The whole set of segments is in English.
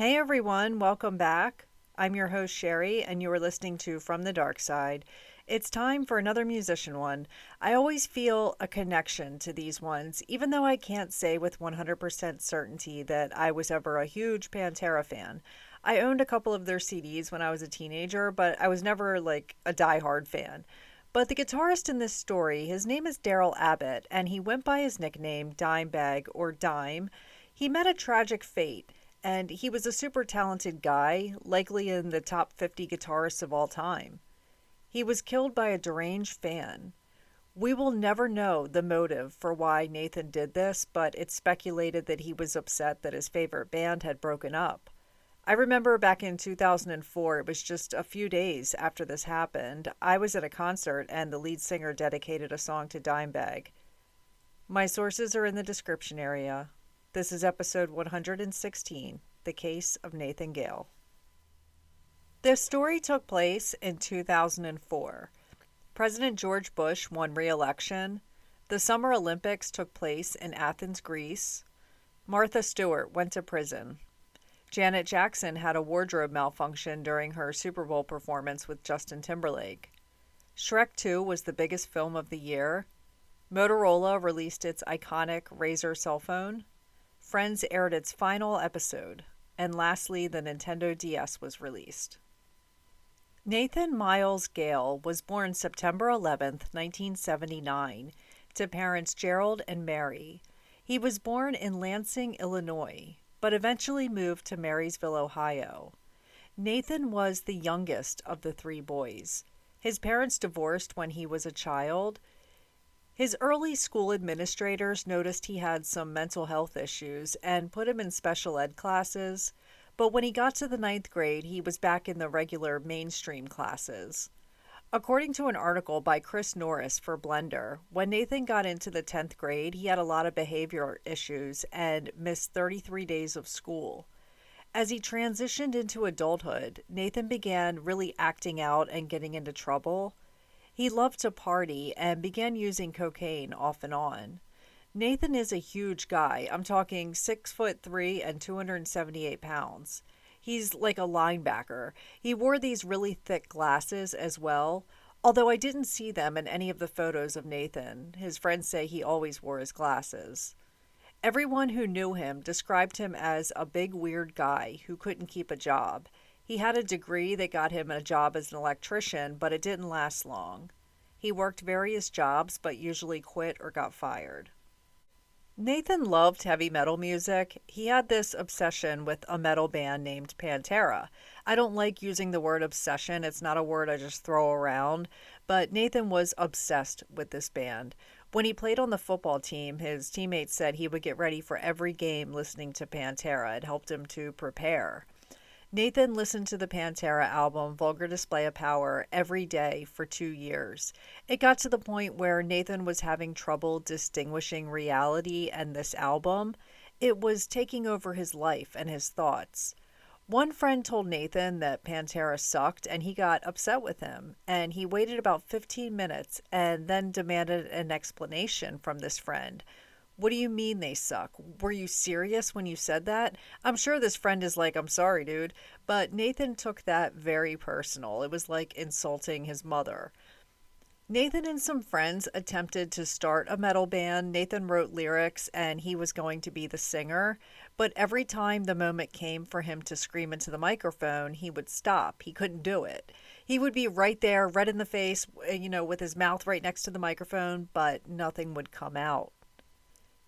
Hey everyone, welcome back. I'm your host Sherry, and you are listening to From the Dark Side. It's time for another musician one. I always feel a connection to these ones, even though I can't say with 100% certainty that I was ever a huge Pantera fan. I owned a couple of their CDs when I was a teenager, but I was never like a diehard fan. But the guitarist in this story, his name is Darrell Abbott, and he went by his nickname Dimebag or Dime. He met a tragic fate, and he was a super talented guy, likely in the top 50 guitarists of all time. He was killed by a deranged fan. We will never know the motive for why Nathan did this, but it's speculated that he was upset that his favorite band had broken up. I remember back in 2004, it was just a few days after this happened, I was at a concert and the lead singer dedicated a song to Dimebag. My sources are in the description area. This is episode 116, The Case of Nathan Gale. This story took place in 2004. President George Bush won re-election. The Summer Olympics took place in Athens, Greece. Martha Stewart went to prison. Janet Jackson had a wardrobe malfunction during her Super Bowl performance with Justin Timberlake. Shrek 2 was the biggest film of the year. Motorola released its iconic Razr cell phone. Friends aired its final episode. And lastly, the Nintendo DS was released. Nathan Miles Gale was born September 11, 1979, to parents Gerald and Mary. He was born in Lansing, Illinois, but eventually moved to Marysville, Ohio. Nathan was the youngest of the three boys. His parents divorced when he was a child. His early school administrators noticed he had some mental health issues and put him in special ed classes, but when he got to the 9th grade, he was back in the regular mainstream classes. According to an article by Chris Norris for Blender, when Nathan got into the 10th grade, he had a lot of behavior issues and missed 33 days of school. As he transitioned into adulthood, Nathan began really acting out and getting into trouble. He loved to party and began using cocaine off and on. Nathan is a huge guy. I'm talking 6'3" and 278 pounds. He's like a linebacker. He wore these really thick glasses as well, although I didn't see them in any of the photos of Nathan. His friends say he always wore his glasses. Everyone who knew him described him as a big weird guy who couldn't keep a job. He had a degree that got him a job as an electrician, but it didn't last long. He worked various jobs, but usually quit or got fired. Nathan loved heavy metal music. He had this obsession with a metal band named Pantera. I don't like using the word obsession. It's not a word I just throw around. But Nathan was obsessed with this band. When he played on the football team, his teammates said he would get ready for every game listening to Pantera. It helped him to prepare. Nathan listened to the Pantera album, Vulgar Display of Power, every day for 2 years. It got to the point where Nathan was having trouble distinguishing reality and this album. It was taking over his life and his thoughts. One friend told Nathan that Pantera sucked, and he got upset with him, and he waited about 15 minutes and then demanded an explanation from this friend. What do you mean they suck? Were you serious when you said that? I'm sure this friend is like, I'm sorry, dude. But Nathan took that very personal. It was like insulting his mother. Nathan and some friends attempted to start a metal band. Nathan wrote lyrics and he was going to be the singer. But every time the moment came for him to scream into the microphone, he would stop. He couldn't do it. He would be right there, red in the face, with his mouth right next to the microphone, but nothing would come out.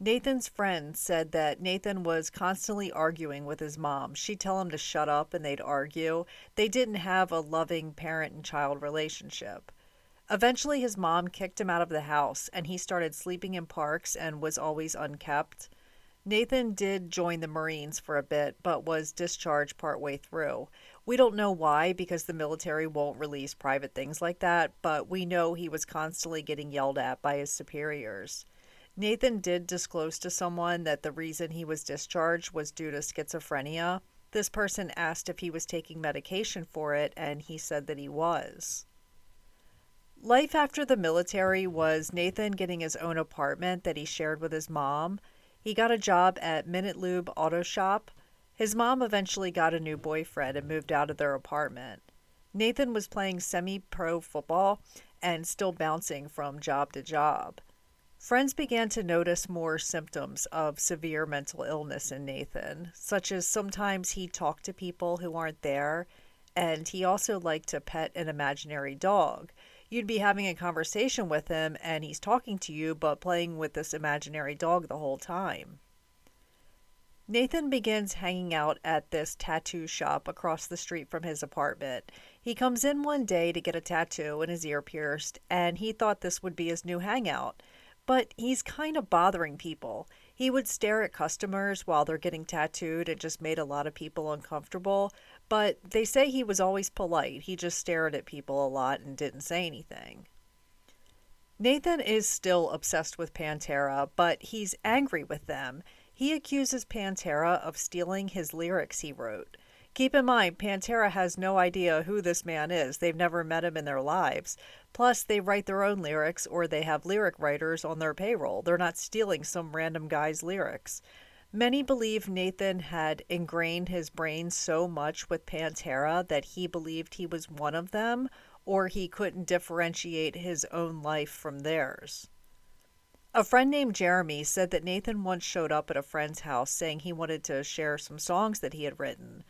Nathan's friends said that Nathan was constantly arguing with his mom. She'd tell him to shut up and they'd argue. They didn't have a loving parent and child relationship. Eventually his mom kicked him out of the house and he started sleeping in parks and was always unkept. Nathan did join the Marines for a bit but was discharged partway through. We don't know why because the military won't release private things like that, but we know he was constantly getting yelled at by his superiors. Nathan did disclose to someone that the reason he was discharged was due to schizophrenia. This person asked if he was taking medication for it, and he said that he was. Life after the military was Nathan getting his own apartment that he shared with his mom. He got a job at Minute Lube Auto Shop. His mom eventually got a new boyfriend and moved out of their apartment. Nathan was playing semi pro football and still bouncing from job to job. Friends began to notice more symptoms of severe mental illness in Nathan, such as sometimes he talked to people who aren't there, and he also liked to pet an imaginary dog. You'd be having a conversation with him, and he's talking to you, but playing with this imaginary dog the whole time. Nathan begins hanging out at this tattoo shop across the street from his apartment. He comes in one day to get a tattoo and his ear pierced, and he thought this would be his new hangout. But he's kind of bothering people. He would stare at customers while they're getting tattooed and just made a lot of people uncomfortable. But they say he was always polite. He just stared at people a lot and didn't say anything. Nathan is still obsessed with Pantera, but he's angry with them. He accuses Pantera of stealing his lyrics he wrote. Keep in mind, Pantera has no idea who this man is. They've never met him in their lives. Plus, they write their own lyrics or they have lyric writers on their payroll. They're not stealing some random guy's lyrics. Many believe Nathan had ingrained his brain so much with Pantera that he believed he was one of them, or he couldn't differentiate his own life from theirs. A friend named Jeremy said that Nathan once showed up at a friend's house saying he wanted to share some songs that he had written.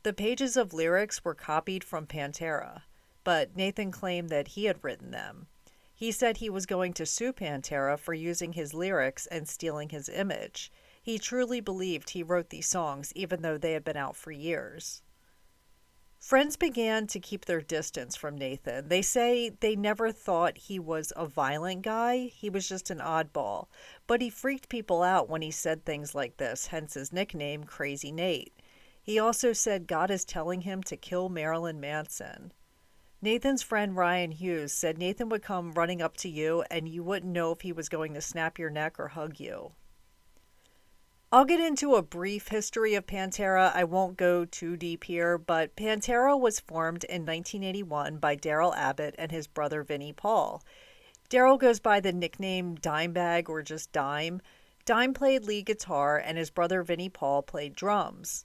The pages of lyrics were copied from Pantera, but Nathan claimed that he had written them. He said he was going to sue Pantera for using his lyrics and stealing his image. He truly believed he wrote these songs even though they had been out for years. Friends began to keep their distance from Nathan. They say they never thought he was a violent guy. He was just an oddball. But he freaked people out when he said things like this, hence his nickname, Crazy Nate. He also said God is telling him to kill Marilyn Manson. Nathan's friend Ryan Hughes said Nathan would come running up to you and you wouldn't know if he was going to snap your neck or hug you. I'll get into a brief history of Pantera. I won't go too deep here, but Pantera was formed in 1981 by Darrell Abbott and his brother Vinnie Paul. Darrell goes by the nickname Dimebag or just Dime. Dime played lead guitar and his brother Vinnie Paul played drums.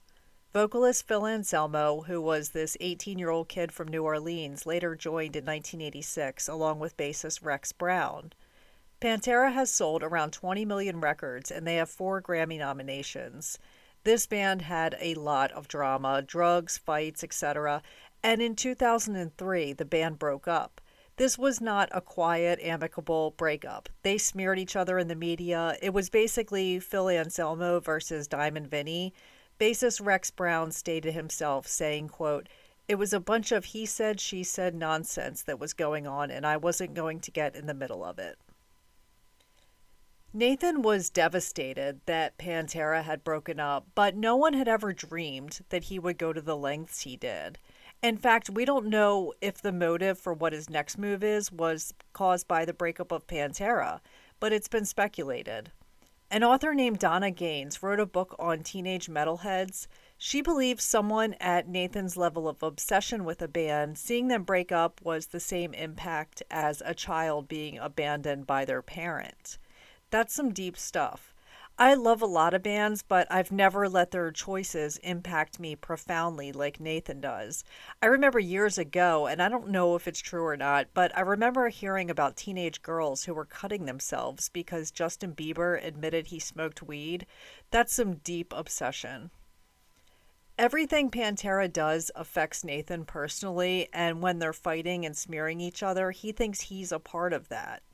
Vocalist Phil Anselmo, who was this 18-year-old kid from New Orleans, later joined in 1986 along with bassist Rex Brown. Pantera has sold around 20 million records and they have 4 Grammy nominations. This band had a lot of drama, drugs, fights, etc. And in 2003, the band broke up. This was not a quiet, amicable breakup. They smeared each other in the media. It was basically Phil Anselmo versus Diamond Vinny. Bassist Rex Brown stated himself, saying, quote, "It was a bunch of he said, she said nonsense that was going on, and I wasn't going to get in the middle of it." Nathan was devastated that Pantera had broken up, but no one had ever dreamed that he would go to the lengths he did. In fact, we don't know if the motive for what his next move is was caused by the breakup of Pantera, but it's been speculated. An author named Donna Gaines wrote a book on teenage metalheads. She believes someone at Nathan's level of obsession with a band, seeing them break up was the same impact as a child being abandoned by their parent. That's some deep stuff. I love a lot of bands, but I've never let their choices impact me profoundly like Nathan does. I remember years ago, and I don't know if it's true or not, but I remember hearing about teenage girls who were cutting themselves because Justin Bieber admitted he smoked weed. That's some deep obsession. Everything Pantera does affects Nathan personally, and when they're fighting and smearing each other, he thinks he's a part of that.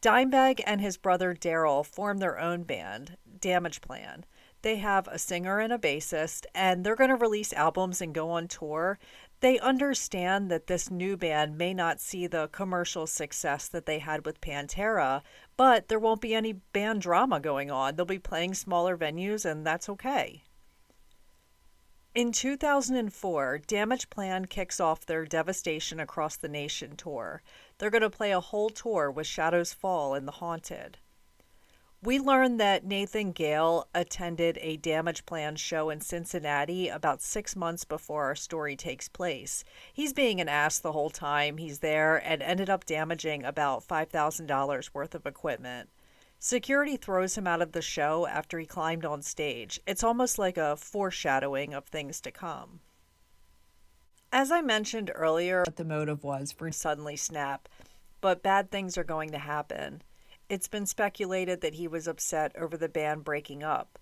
Dimebag and his brother Darrell formed their own band, Damageplans. They have a singer and a bassist, and they're going to release albums and go on tour. They understand that this new band may not see the commercial success that they had with Pantera, but there won't be any band drama going on. They'll be playing smaller venues, and that's okay. In 2004, Damageplan kicks off their Devastation Across the Nation tour. They're going to play a whole tour with Shadows Fall and The Haunted. We learned that Nathan Gale attended a Damageplan show in Cincinnati about 6 months before our story takes place. He's being an ass the whole time he's there and ended up damaging about $5,000 worth of equipment. Security throws him out of the show after he climbed on stage. It's almost like a foreshadowing of things to come. As I mentioned earlier, what the motive was for suddenly snap, but bad things are going to happen. It's been speculated that he was upset over the band breaking up.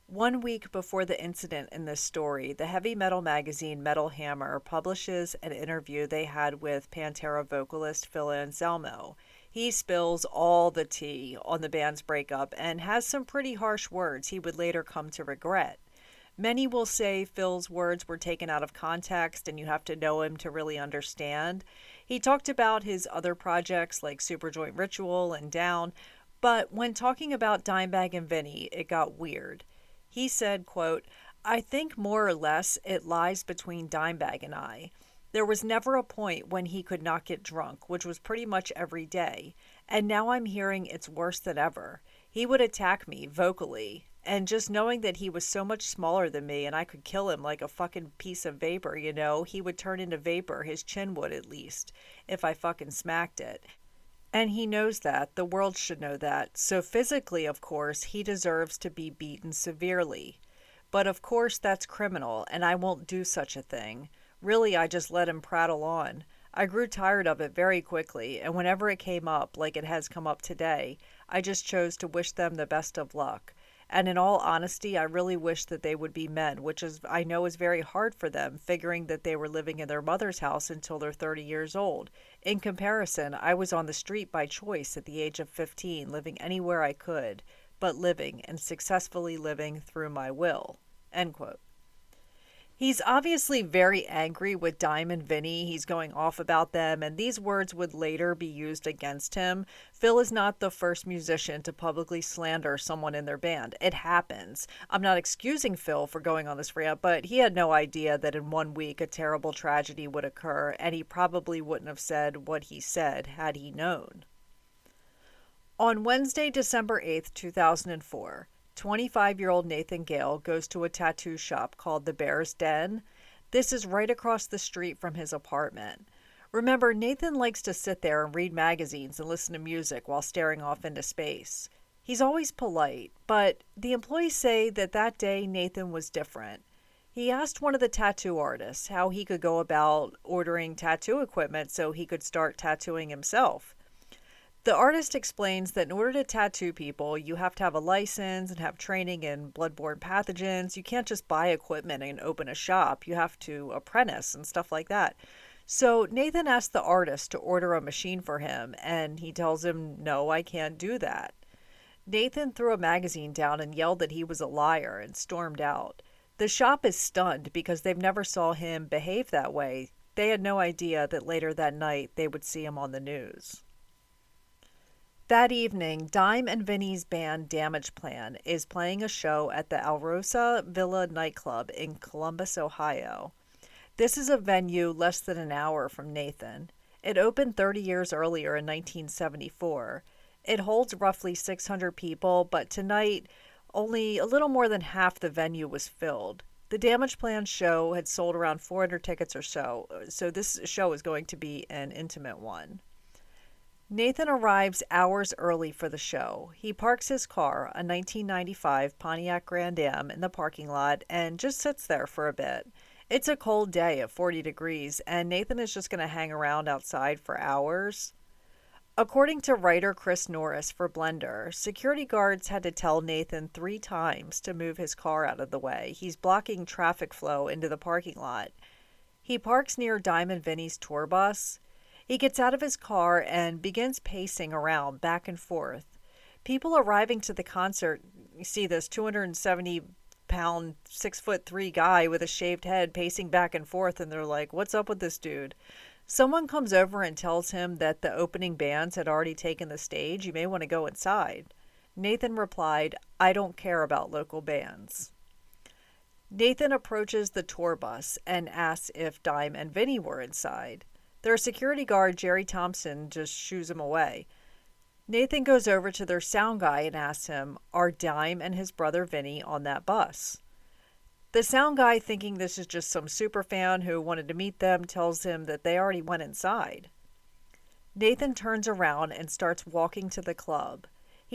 1 week before the incident in this story, the heavy metal magazine Metal Hammer publishes an interview they had with Pantera vocalist Phil Anselmo. He spills all the tea on the band's breakup and has some pretty harsh words he would later come to regret. Many will say Phil's words were taken out of context and you have to know him to really understand. He talked about his other projects like Superjoint Ritual and Down, but when talking about Dimebag and Vinny, it got weird. He said, quote, "I think more or less it lies between Dimebag and I. There was never a point when he could not get drunk, which was pretty much every day. And now I'm hearing it's worse than ever. He would attack me vocally. And just knowing that he was so much smaller than me and I could kill him like a fucking piece of vapor, he would turn into vapor, his chin would at least, if I fucking smacked it. And he knows that. The world should know that. So physically, of course, he deserves to be beaten severely. But of course that's criminal, and I won't do such a thing. Really, I just let him prattle on. I grew tired of it very quickly, and whenever it came up, like it has come up today, I just chose to wish them the best of luck. And in all honesty, I really wish that they would be men, which I know is very hard for them, figuring that they were living in their mother's house until they're 30 years old. In comparison, I was on the street by choice at the age of 15, living anywhere I could, but living and successfully living through my will." End quote. He's obviously very angry with Dime and Vinny. He's going off about them, and these words would later be used against him. Phil is not the first musician to publicly slander someone in their band. It happens. I'm not excusing Phil for going on this rant, but he had no idea that in 1 week a terrible tragedy would occur, and he probably wouldn't have said what he said had he known. On Wednesday, December 8th, 2004, 25-year-old Nathan Gale goes to a tattoo shop called the Bear's Den. This is right across the street from his apartment. Remember, Nathan likes to sit there and read magazines and listen to music while staring off into space. He's always polite, but the employees say that that day Nathan was different. He asked one of the tattoo artists how he could go about ordering tattoo equipment so he could start tattooing himself. The artist explains that in order to tattoo people, you have to have a license and have training in bloodborne pathogens. You can't just buy equipment and open a shop. You have to apprentice and stuff like that. So Nathan asks the artist to order a machine for him, and he tells him, "No, I can't do that." Nathan threw a magazine down and yelled that he was a liar and stormed out. The shop is stunned because they've never saw him behave that way. They had no idea that later that night they would see him on the news. That evening, Dime and Vinny's band Damageplans is playing a show at the Alrosa Villa nightclub in Columbus, Ohio. This is a venue less than an hour from Nathan. It opened 30 years earlier in 1974. It holds roughly 600 people, but tonight only a little more than half the venue was filled. The Damageplans show had sold around 400 tickets or so this show is going to be an intimate one. Nathan arrives hours early for the show. He parks his car, a 1995 Pontiac Grand Am, in the parking lot and just sits there for a bit. It's a cold day at 40 degrees, and Nathan is just going to hang around outside for hours. According to writer Chris Norris for Blender, security guards had to tell Nathan 3 times to move his car out of the way. He's blocking traffic flow into the parking lot. He parks near Dime and Vinny's tour bus. He gets out of his car and begins pacing around back and forth. People arriving to the concert see this 270-pound, 6'3" guy with a shaved head pacing back and forth, and they're like, "What's up with this dude?" Someone comes over and tells him that the opening bands had already taken the stage. You may want to go inside. Nathan replied, "I don't care about local bands." Nathan approaches the tour bus and asks if Dime and Vinny were inside. Their security guard, Jerry Thompson, just shoos him away. Nathan goes over to their sound guy and asks him, are Dime and his brother Vinny on that bus? The sound guy, thinking this is just some super fan who wanted to meet them, tells him that they already went inside. Nathan turns around and starts walking to the club.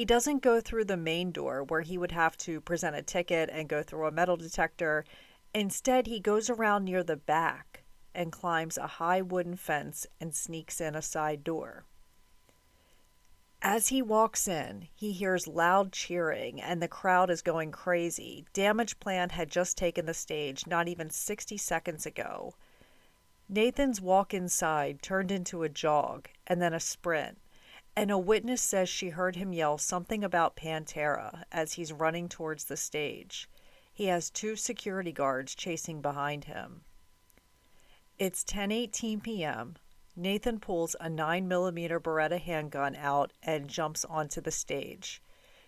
He doesn't go through the main door where he would have to present a ticket and go through a metal detector. Instead, he goes around near the back and climbs a high wooden fence and sneaks in a side door. As he walks in, he hears loud cheering and the crowd is going crazy. Damageplan had just taken the stage not even 60 seconds ago. Nathan's walk inside turned into a jog and then a sprint, and a witness says she heard him yell something about Pantera as he's running towards the stage. He has 2 security guards chasing behind him. It's 10:18 p.m. Nathan pulls a 9mm Beretta handgun out and jumps onto the stage.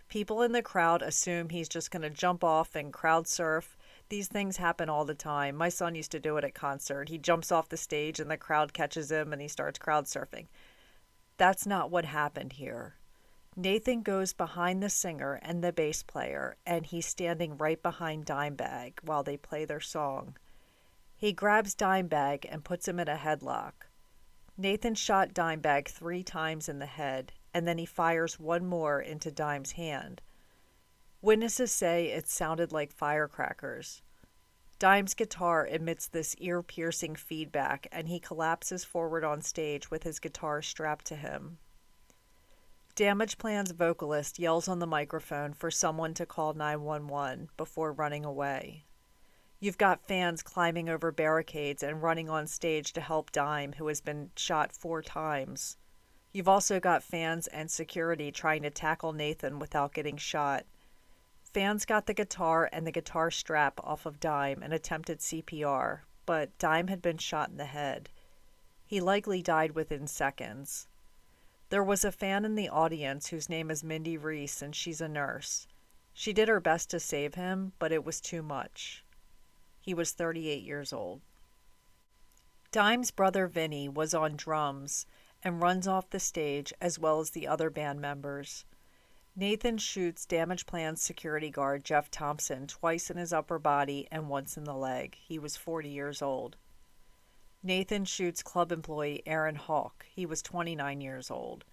People in the crowd assume he's just going to jump off and crowd surf. These things happen all the time. My son used to do it at concert. He jumps off the stage and the crowd catches him and he starts crowd surfing. That's not what happened here. Nathan goes behind the singer and the bass player, and he's standing right behind Dimebag while they play their song. He grabs Dimebag and puts him in a headlock. Nathan shot Dimebag 3 times in the head, and then he fires one more into Dime's hand. Witnesses say it sounded like firecrackers. Dime's guitar emits this ear-piercing feedback, and he collapses forward on stage with his guitar strapped to him. Damageplan's vocalist yells on the microphone for someone to call 911 before running away. You've got fans climbing over barricades and running on stage to help Dime, who has been shot 4 times. You've also got fans and security trying to tackle Nathan without getting shot. Fans got the guitar and the guitar strap off of Dime and attempted CPR, but Dime had been shot in the head. He likely died within seconds. There was a fan in the audience whose name is Mindy Reese, and she's a nurse. She did her best to save him, but it was too much. He was 38 years old. Dime's brother Vinny was on drums and runs off the stage as well as the other band members. Nathan shoots Damageplan's security guard Jeff Thompson twice in his upper body and once in the leg. He was 40 years old. Nathan shoots club employee Aaron Hawk. He was 29 years old.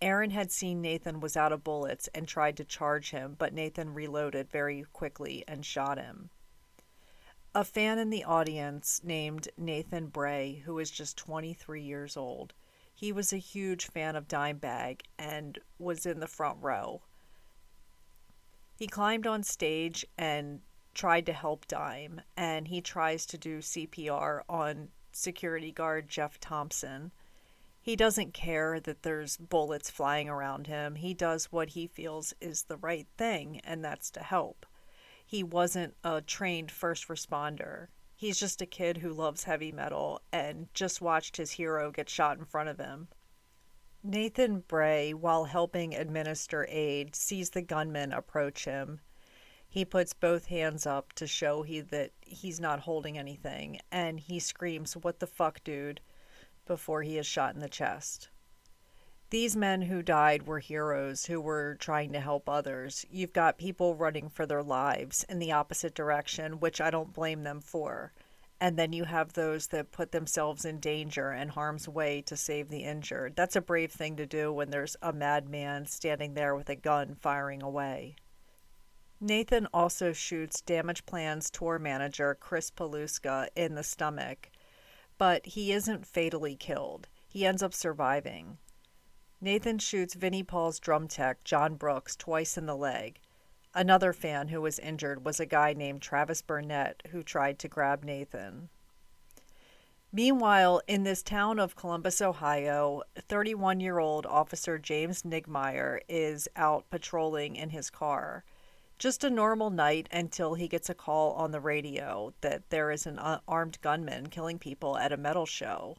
Aaron had seen Nathan was out of bullets and tried to charge him, but Nathan reloaded very quickly and shot him. A fan in the audience named Nathan Bray, who was just 23 years old. He was a huge fan of Dimebag and was in the front row. He climbed on stage and tried to help Dime, and he tries to do CPR on security guard Jeff Thompson. He doesn't care that there's bullets flying around him. He does what he feels is the right thing, and that's to help. He wasn't a trained first responder. He's just a kid who loves heavy metal and just watched his hero get shot in front of him. Nathan Bray, while helping administer aid, sees the gunman approach him. He puts both hands up to show that he's not holding anything, and he screams, "What the fuck, dude?" before he is shot in the chest. These men who died were heroes who were trying to help others. You've got people running for their lives in the opposite direction, which I don't blame them for. And then you have those that put themselves in danger and harm's way to save the injured. That's a brave thing to do when there's a madman standing there with a gun firing away. Nathan also shoots Damageplan's tour manager, Chris Paluska, in the stomach, but he isn't fatally killed. He ends up surviving. Nathan shoots Vinnie Paul's drum tech, John Brooks, twice in the leg. Another fan who was injured was a guy named Travis Burnett who tried to grab Nathan. Meanwhile, in this town of Columbus, Ohio, 31-year-old Officer James Nigmeyer is out patrolling in his car. Just a normal night until he gets a call on the radio that there is an armed gunman killing people at a metal show.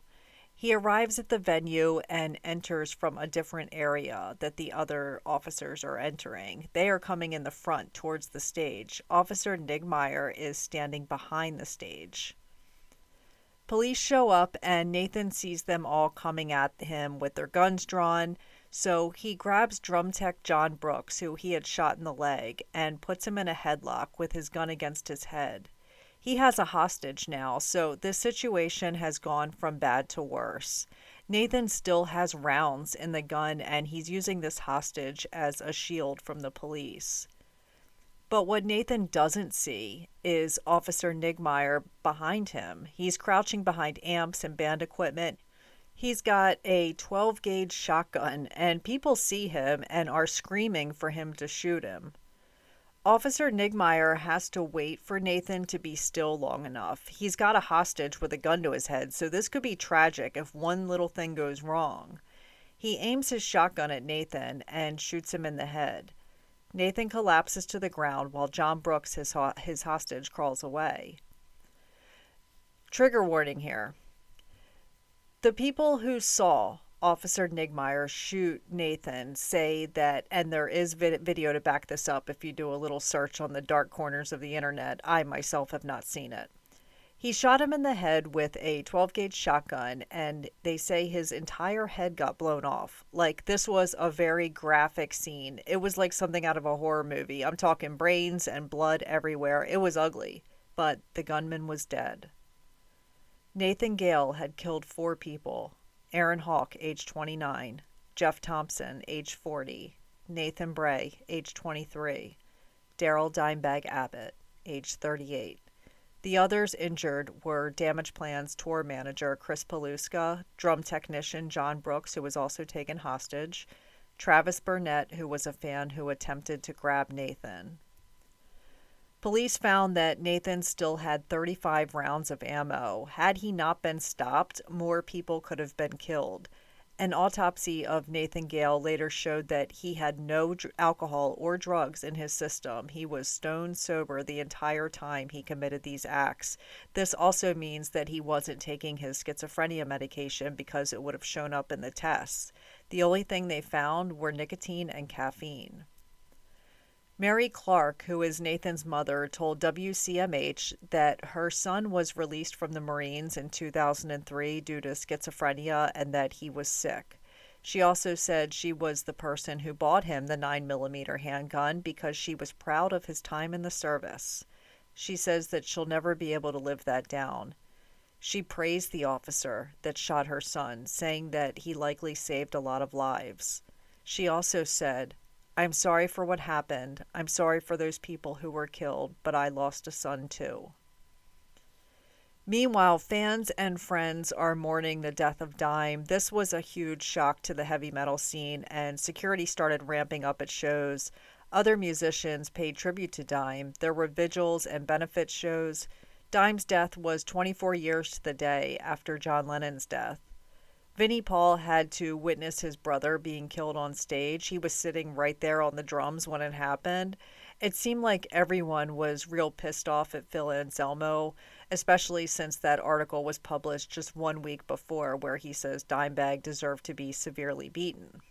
He arrives at the venue and enters from a different area that the other officers are entering. They are coming in the front towards the stage. Officer Nigmeyer is standing behind the stage. Police show up and Nathan sees them all coming at him with their guns drawn. So he grabs drum tech John Brooks, who he had shot in the leg, and puts him in a headlock with his gun against his head. He has a hostage now, so this situation has gone from bad to worse. Nathan still has rounds in the gun, and he's using this hostage as a shield from the police. But what Nathan doesn't see is Officer Nigmeyer behind him. He's crouching behind amps and band equipment. He's got a 12-gauge shotgun, and people see him and are screaming for him to shoot him. Officer Nigmeyer has to wait for Nathan to be still long enough. He's got a hostage with a gun to his head, so this could be tragic if one little thing goes wrong. He aims his shotgun at Nathan and shoots him in the head. Nathan collapses to the ground while John Brooks, his hostage, crawls away. Trigger warning here. The people who saw Officer Nigmeyer shoot Nathan say that, and there is video to back this up if you do a little search on the dark corners of the internet. I myself have not seen it. He shot him in the head with a 12-gauge shotgun, and they say his entire head got blown off. Like, this was a very graphic scene. It was like something out of a horror movie. I'm talking brains and blood everywhere. It was ugly, but the gunman was dead. Nathan Gale had killed 4 people. Aaron Hawk, age 29, Jeff Thompson, age 40, Nathan Bray, age 23, Darrell Dimebag Abbott, age 38. The others injured were Damageplans tour manager Chris Paluska, drum technician John Brooks, who was also taken hostage, Travis Burnett, who was a fan who attempted to grab Nathan. Police found that Nathan still had 35 rounds of ammo. Had he not been stopped, more people could have been killed. An autopsy of Nathan Gale later showed that he had no alcohol or drugs in his system. He was stone sober the entire time he committed these acts. This also means that he wasn't taking his schizophrenia medication because it would have shown up in the tests. The only thing they found were nicotine and caffeine. Mary Clark, who is Nathan's mother, told WCMH that her son was released from the Marines in 2003 due to schizophrenia and that he was sick. She also said she was the person who bought him the 9mm handgun because she was proud of his time in the service. She says that she'll never be able to live that down. She praised the officer that shot her son, saying that he likely saved a lot of lives. She also said, "I'm sorry for what happened. I'm sorry for those people who were killed, but I lost a son too." Meanwhile, fans and friends are mourning the death of Dime. This was a huge shock to the heavy metal scene, and security started ramping up at shows. Other musicians paid tribute to Dime. There were vigils and benefit shows. Dime's death was 24 years to the day after John Lennon's death. Vinnie Paul had to witness his brother being killed on stage. He was sitting right there on the drums when it happened. It seemed like everyone was real pissed off at Phil Anselmo, especially since that article was published just 1 week before where he says Dimebag deserved to be severely beaten.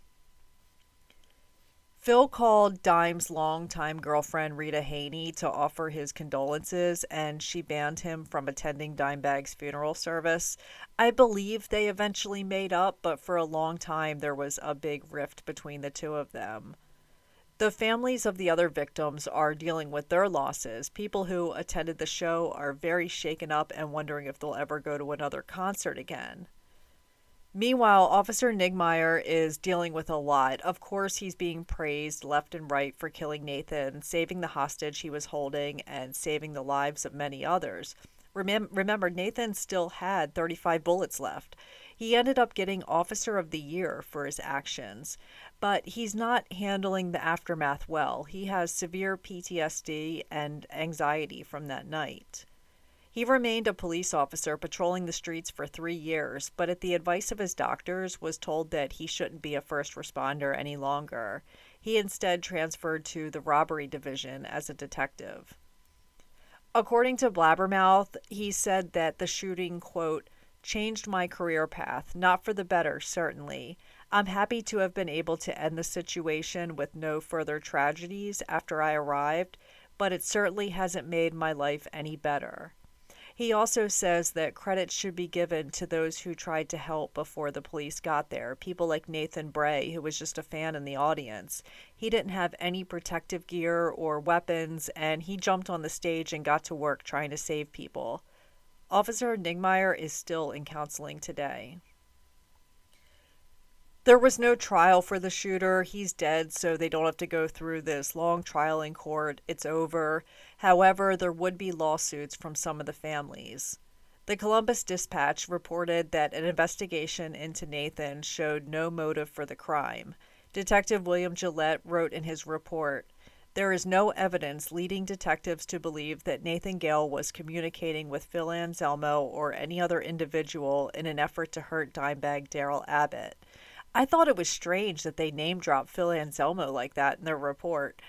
Phil called Dime's longtime girlfriend Rita Haney to offer his condolences, and she banned him from attending Dimebag's funeral service. I believe they eventually made up, but for a long time there was a big rift between the two of them. The families of the other victims are dealing with their losses. People who attended the show are very shaken up and wondering if they'll ever go to another concert again. Meanwhile, Officer Nigmeyer is dealing with a lot. Of course, he's being praised left and right for killing Nathan, saving the hostage he was holding, and saving the lives of many others. Remember, Nathan still had 35 bullets left. He ended up getting Officer of the Year for his actions, but he's not handling the aftermath well. He has severe PTSD and anxiety from that night. He remained a police officer patrolling the streets for 3 years, but at the advice of his doctors was told that he shouldn't be a first responder any longer. He instead transferred to the robbery division as a detective. According to Blabbermouth, he said that the shooting, quote, changed my career path, not for the better, certainly. I'm happy to have been able to end the situation with no further tragedies after I arrived, but it certainly hasn't made my life any better. He also says that credit should be given to those who tried to help before the police got there, people like Nathan Bray, who was just a fan in the audience. He didn't have any protective gear or weapons, and he jumped on the stage and got to work trying to save people. Officer Nigmeyer is still in counseling today. There was no trial for the shooter. He's dead, so they don't have to go through this long trial in court. It's over. However, there would be lawsuits from some of the families. The Columbus Dispatch reported that an investigation into Nathan showed no motive for the crime. Detective William Gillette wrote in his report, "There is no evidence leading detectives to believe that Nathan Gale was communicating with Phil Anselmo or any other individual in an effort to hurt Dimebag Darrell Abbott." I thought it was strange that they name dropped Phil Anselmo like that in their report.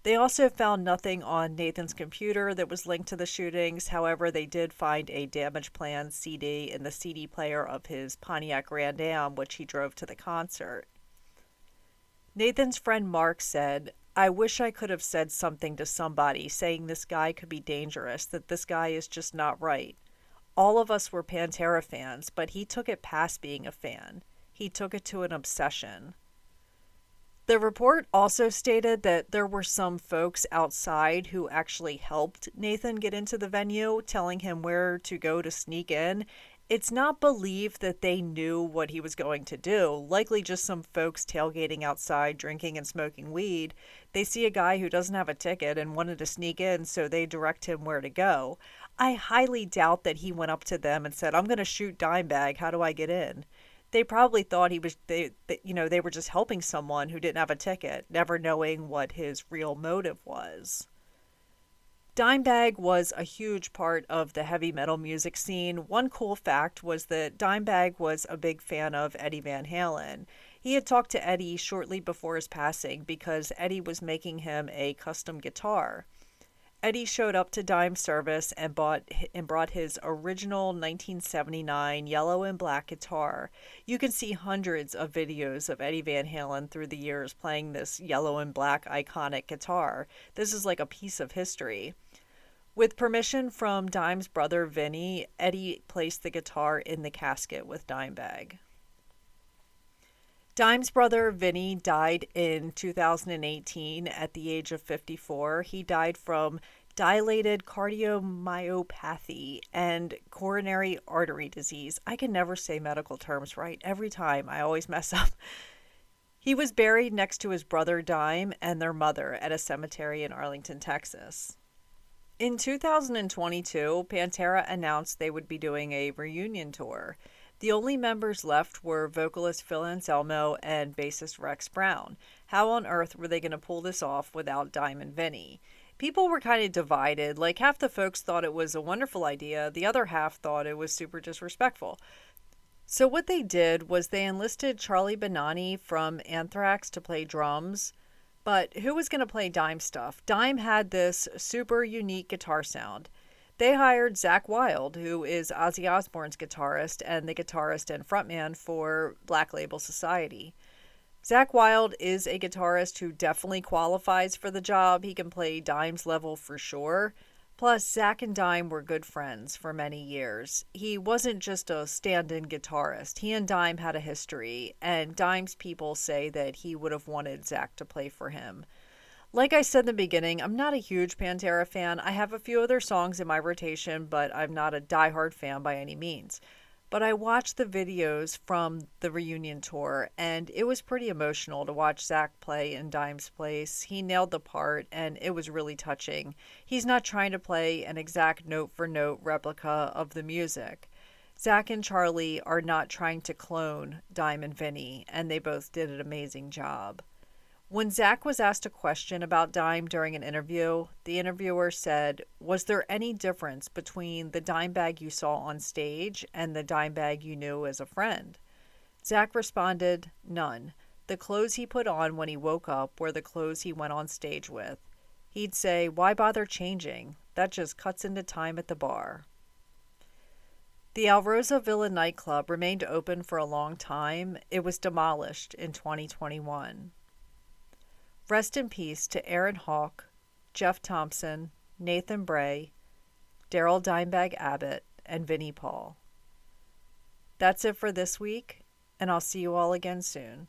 They also found nothing on Nathan's computer that was linked to the shootings. However, they did find a Damageplans CD in the CD player of his Pontiac Grand Am, which he drove to the concert. Nathan's friend Mark said, "I wish I could have said something to somebody saying this guy could be dangerous, that this guy is just not right. All of us were Pantera fans, but he took it past being a fan. He took it to an obsession." The report also stated that there were some folks outside who actually helped Nathan get into the venue, telling him where to go to sneak in. It's not believed that they knew what he was going to do, likely just some folks tailgating outside, drinking and smoking weed. They see a guy who doesn't have a ticket and wanted to sneak in, so they direct him where to go. I highly doubt that he went up to them and said, "I'm going to shoot Dimebag, how do I get in?" They probably thought they were just helping someone who didn't have a ticket, never knowing what his real motive was. Dimebag was a huge part of the heavy metal music scene. One cool fact was that Dimebag was a big fan of Eddie Van Halen. He had talked to Eddie shortly before his passing because Eddie was making him a custom guitar. Eddie showed up to Dime's service and brought his original 1979 yellow and black guitar. You can see hundreds of videos of Eddie Van Halen through the years playing this yellow and black iconic guitar. This is like a piece of history. With permission from Dime's brother Vinny, Eddie placed the guitar in the casket with Dimebag. Dime's brother Vinny died in 2018 at the age of 54. He died from dilated cardiomyopathy and coronary artery disease. I can never say medical terms right. Every time I always mess up. He was buried next to his brother Dime and their mother at a cemetery in Arlington, Texas. In 2022, Pantera announced they would be doing a reunion tour. The only members left were vocalist Phil Anselmo and bassist Rex Brown. How on earth were they going to pull this off without Dime and Vinny? People were kind of divided. Like, half the folks thought it was a wonderful idea, the other half thought it was super disrespectful. So what they did was they enlisted Charlie Benani from Anthrax to play drums. But who was going to play Dime stuff? Dime had this super unique guitar sound. They hired Zakk Wylde, who is Ozzy Osbourne's guitarist and the guitarist and frontman for Black Label Society. Zakk Wylde is a guitarist who definitely qualifies for the job. He can play Dime's level for sure. Plus, Zakk and Dime were good friends for many years. He wasn't just a stand-in guitarist. He and Dime had a history, and Dime's people say that he would have wanted Zakk to play for him. Like I said in the beginning, I'm not a huge Pantera fan. I have a few other songs in my rotation, but I'm not a diehard fan by any means. But I watched the videos from the reunion tour, and it was pretty emotional to watch Zakk play in Dime's place. He nailed the part, and it was really touching. He's not trying to play an exact note-for-note replica of the music. Zakk and Charlie are not trying to clone Dime and Vinny, and they both did an amazing job. When Zakk was asked a question about Dime during an interview, the interviewer said, "Was there any difference between the Dimebag you saw on stage and the Dimebag you knew as a friend?" Zakk responded, "None. The clothes he put on when he woke up were the clothes he went on stage with. He'd say, 'Why bother changing? That just cuts into time at the bar.'" The Alrosa Villa nightclub remained open for a long time. It was demolished in 2021. Rest in peace to Aaron Hawk, Jeff Thompson, Nathan Bray, Darrell Dimebag Abbott, and Vinnie Paul. That's it for this week, and I'll see you all again soon.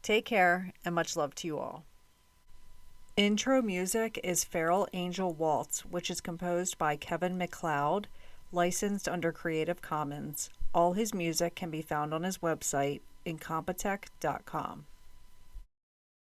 Take care, and much love to you all. Intro music is Feral Angel Waltz, which is composed by Kevin MacLeod, licensed under Creative Commons. All his music can be found on his website, incompetech.com.